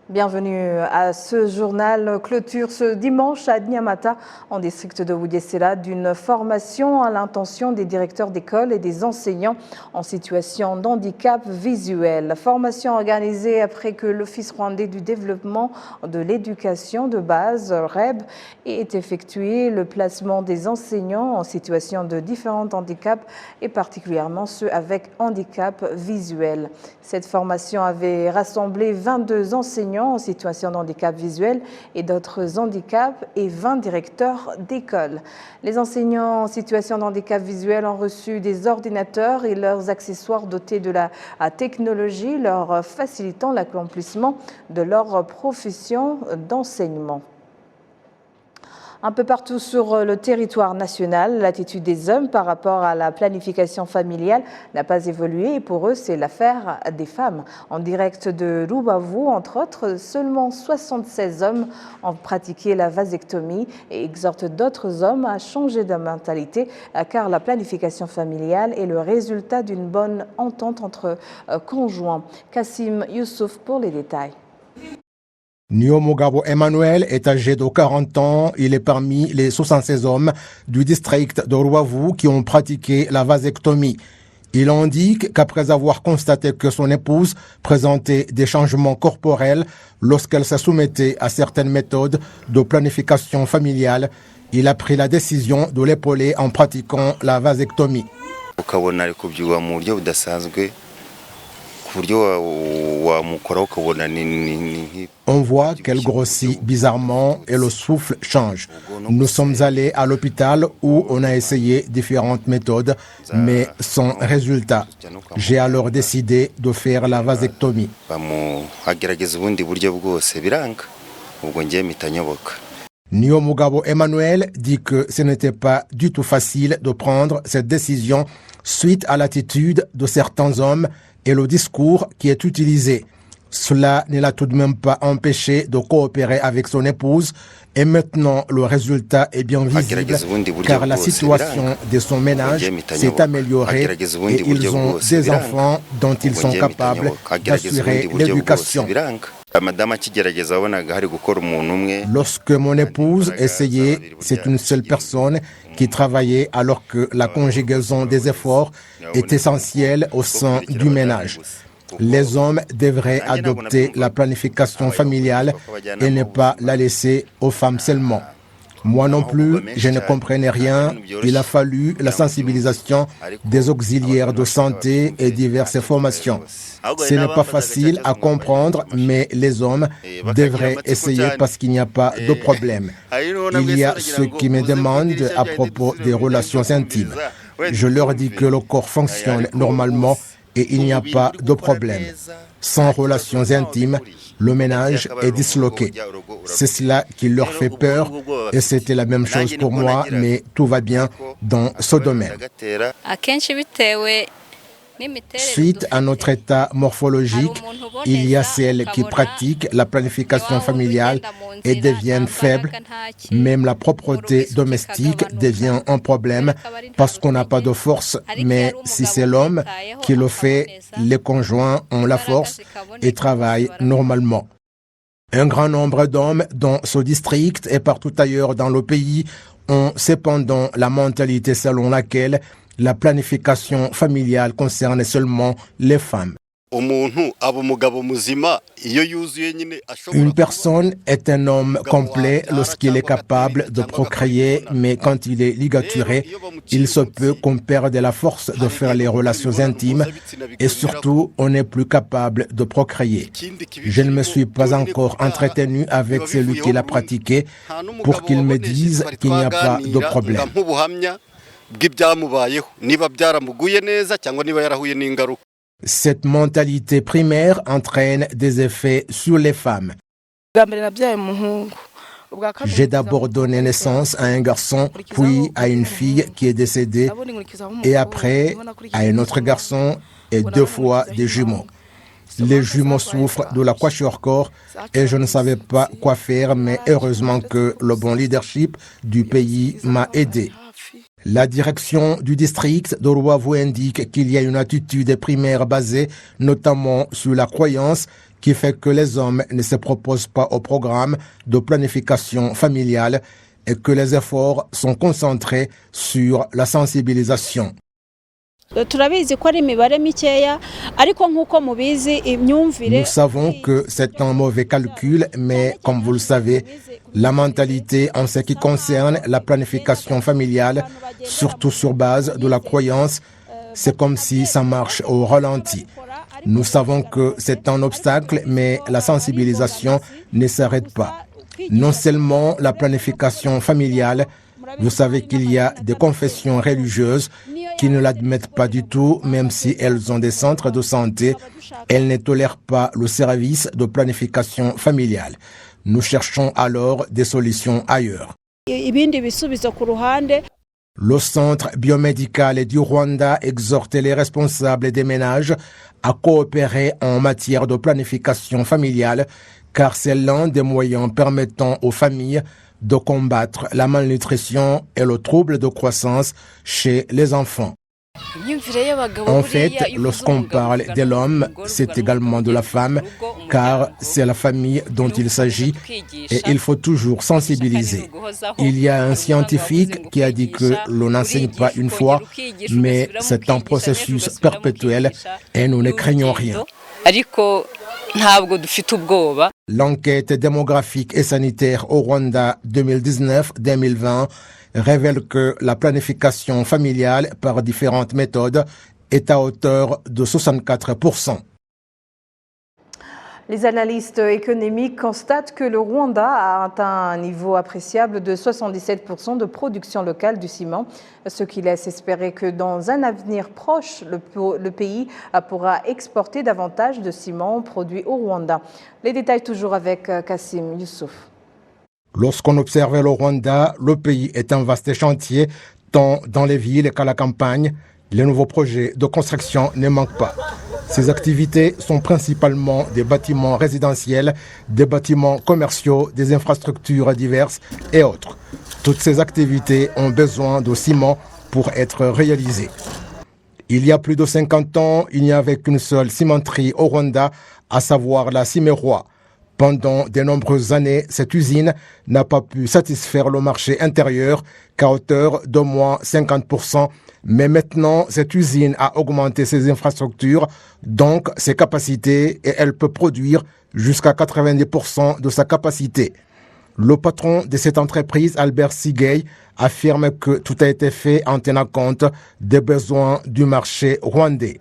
Bienvenue à ce journal clôture ce dimanche à Nyamata, en district de Wudiyesela, d'une formation à l'intention des directeurs d'école et des enseignants en situation de handicap visuel. La formation organisée après que l'Office rwandais du développement de l'éducation de base, REB, ait effectué le placement des enseignants en situation de différents handicaps et particulièrement ceux avec handicap visuel. Cette formation avait rassemblé 22 enseignants en situation de handicap visuel et d'autres handicaps et 20 directeurs d'école. Les enseignants en situation de handicap visuel ont reçu des ordinateurs et leurs accessoires dotés de la technologie, leur facilitant l'accomplissement de leur profession d'enseignement. Un peu partout sur le territoire national, l'attitude des hommes par rapport à la planification familiale n'a pas évolué et pour eux, c'est l'affaire des femmes. En direct de Rubavu, entre autres, seulement 76 hommes ont pratiqué la vasectomie et exhortent d'autres hommes à changer de mentalité car la planification familiale est le résultat d'une bonne entente entre conjoints. Kassim Youssouf pour les détails. Nyomugabo Emmanuel est âgé de 40 ans. Il est parmi les 76 hommes du district de Rubavu qui ont pratiqué la vasectomie. Il indique qu'après avoir constaté que son épouse présentait des changements corporels lorsqu'elle se soumettait à certaines méthodes de planification familiale, il a pris la décision de l'épauler en pratiquant la vasectomie. On voit qu'elle grossit bizarrement et le souffle change. Nous sommes allés à l'hôpital où on a essayé différentes méthodes, mais sans résultat. J'ai alors décidé de faire la vasectomie. Nyomugabo Emmanuel dit que ce n'était pas du tout facile de prendre cette décision suite à l'attitude de certains hommes et le discours qui est utilisé. Cela ne l'a tout de même pas empêché de coopérer avec son épouse et maintenant le résultat est bien visible car la situation de son ménage s'est améliorée et ils ont des enfants dont ils sont capables d'assurer l'éducation. Lorsque mon épouse essayait, c'est une seule personne qui travaillait alors que la conjugaison des efforts est essentielle au sein du ménage. Les hommes devraient adopter la planification familiale et ne pas la laisser aux femmes seulement. Moi non plus, je ne comprenais rien. Il a fallu la sensibilisation des auxiliaires de santé et diverses formations. Ce n'est pas facile à comprendre, mais les hommes devraient essayer parce qu'il n'y a pas de problème. Il y a ceux qui me demandent à propos des relations intimes. Je leur dis que le corps fonctionne normalement et il n'y a pas de problème. Sans relations intimes, le ménage est disloqué. C'est cela qui leur fait peur et c'était la même chose pour moi, mais tout va bien dans ce domaine. Suite à notre état morphologique, il y a celles qui pratiquent la planification familiale et deviennent faibles. Même la propreté domestique devient un problème parce qu'on n'a pas de force. Mais si c'est l'homme qui le fait, les conjoints ont la force et travaillent normalement. Un grand nombre d'hommes dans ce district et partout ailleurs dans le pays ont cependant la mentalité selon laquelle la planification familiale concerne seulement les femmes. Une personne est un homme complet lorsqu'il est capable de procréer, mais quand il est ligaturé, il se peut qu'on perde la force de faire les relations intimes et surtout, on n'est plus capable de procréer. Je ne me suis pas encore entretenu avec celui qui l'a pratiqué pour qu'il me dise qu'il n'y a pas de problème. Cette mentalité primaire entraîne des effets sur les femmes. J'ai d'abord donné naissance à un garçon, puis à une fille qui est décédée, et après à un autre garçon et 2 fois des jumeaux. Les jumeaux souffrent de la kwashiorkor et je ne savais pas quoi faire, mais heureusement que le bon leadership du pays m'a aidé. La direction du district de Rubavu indique qu'il y a une attitude primaire basée notamment sur la croyance qui fait que les hommes ne se proposent pas au programme de planification familiale et que les efforts sont concentrés sur la sensibilisation. Nous savons que c'est un mauvais calcul, mais comme vous le savez, la mentalité en ce qui concerne la planification familiale, surtout sur base de la croyance, c'est comme si ça marche au ralenti. Nous savons que c'est un obstacle, mais la sensibilisation ne s'arrête pas. Non seulement la planification familiale, vous savez qu'il y a des confessions religieuses qui ne l'admettent pas du tout, même si elles ont des centres de santé. Elles ne tolèrent pas le service de planification familiale. Nous cherchons alors des solutions ailleurs. Le centre biomédical du Rwanda exhorte les responsables des ménages à coopérer en matière de planification familiale, car c'est l'un des moyens permettant aux familles de combattre la malnutrition et le trouble de croissance chez les enfants. En fait, lorsqu'on parle de l'homme, c'est également de la femme, car c'est la famille dont il s'agit et il faut toujours sensibiliser. Il y a un scientifique qui a dit que l'on n'enseigne pas une fois, mais c'est un processus perpétuel et nous ne craignons rien. L'enquête démographique et sanitaire au Rwanda 2019-2020 révèle que la planification familiale par différentes méthodes est à hauteur de 64%. Les analystes économiques constatent que le Rwanda a atteint un niveau appréciable de 77% de production locale du ciment, ce qui laisse espérer que dans un avenir proche, le pays pourra exporter davantage de ciment produit au Rwanda. Les détails toujours avec Kassim Youssouf. Lorsqu'on observe le Rwanda, le pays est un vaste chantier, tant dans les villes qu'à la campagne. Les nouveaux projets de construction ne manquent pas. Ces activités sont principalement des bâtiments résidentiels, des bâtiments commerciaux, des infrastructures diverses et autres. Toutes ces activités ont besoin de ciment pour être réalisées. Il y a plus de 50 ans, il n'y avait qu'une seule cimenterie au Rwanda, à savoir la Cimeroy. Pendant de nombreuses années, cette usine n'a pas pu satisfaire le marché intérieur qu'à hauteur d'au moins 50%. Mais maintenant, cette usine a augmenté ses infrastructures, donc ses capacités, et elle peut produire jusqu'à 90% de sa capacité. Le patron de cette entreprise, Albert Sigey, affirme que tout a été fait en tenant compte des besoins du marché rwandais.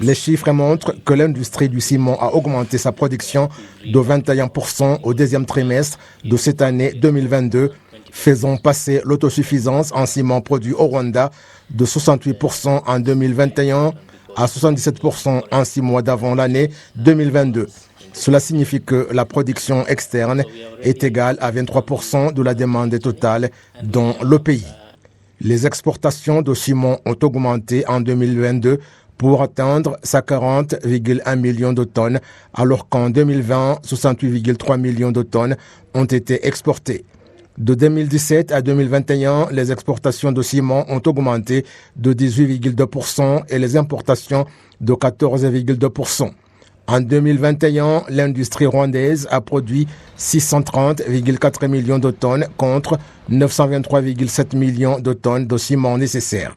Les chiffres montrent que l'industrie du ciment a augmenté sa production de 21% au deuxième trimestre de cette année 2022, faisant passer l'autosuffisance en ciment produit au Rwanda de 68% en 2021 à 77% en 6 mois d'avant l'année 2022. Cela signifie que la production externe est égale à 23% de la demande totale dans le pays. Les exportations de ciment ont augmenté en 2022 pour atteindre 40,1 millions de tonnes, alors qu'en 2020, 68,3 millions de tonnes ont été exportées. De 2017 à 2021, les exportations de ciment ont augmenté de 18,2% et les importations de 14,2%. En 2021, l'industrie rwandaise a produit 630,4 millions de tonnes contre 923,7 millions de tonnes de ciment nécessaires.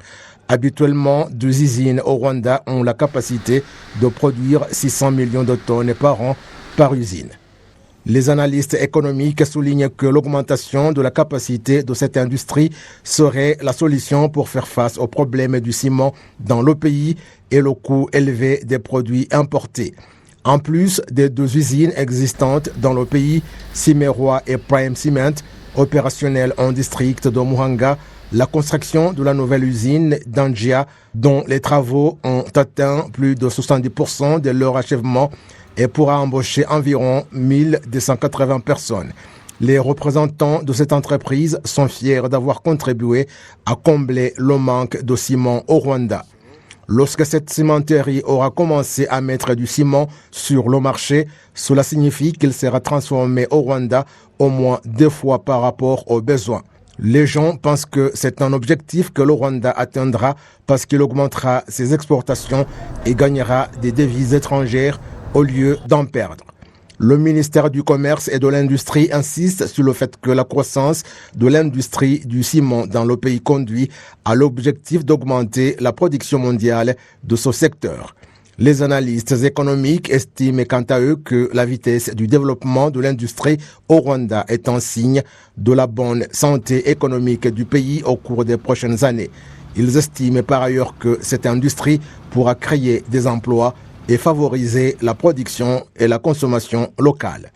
Habituellement, 2 usines au Rwanda ont la capacité de produire 600 millions de tonnes par an par usine. Les analystes économiques soulignent que l'augmentation de la capacité de cette industrie serait la solution pour faire face aux problèmes du ciment dans le pays et le coût élevé des produits importés. En plus des 2 usines existantes dans le pays, Cimeroy et Prime Cement, opérationnelles en district de Muhanga, la construction de la nouvelle usine d'Angia, dont les travaux ont atteint plus de 70% de leur achèvement, et pourra embaucher environ 1280 personnes. Les représentants de cette entreprise sont fiers d'avoir contribué à combler le manque de ciment au Rwanda. Lorsque cette cimenterie aura commencé à mettre du ciment sur le marché, cela signifie qu'il sera transformé au Rwanda au moins 2 fois par rapport aux besoins. Les gens pensent que c'est un objectif que le Rwanda atteindra parce qu'il augmentera ses exportations et gagnera des devises étrangères au lieu d'en perdre. Le ministère du Commerce et de l'Industrie insiste sur le fait que la croissance de l'industrie du ciment dans le pays conduit à l'objectif d'augmenter la production mondiale de ce secteur. Les analystes économiques estiment quant à eux que la vitesse du développement de l'industrie au Rwanda est un signe de la bonne santé économique du pays au cours des prochaines années. Ils estiment par ailleurs que cette industrie pourra créer des emplois et favoriser la production et la consommation locale.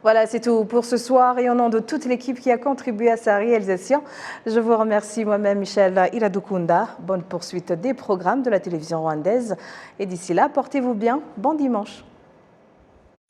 Voilà, c'est tout pour ce soir et au nom de toute l'équipe qui a contribué à sa réalisation, je vous remercie moi-même Michel Iradukunda. Bonne poursuite des programmes de la télévision rwandaise et d'ici là, portez-vous bien. Bon dimanche.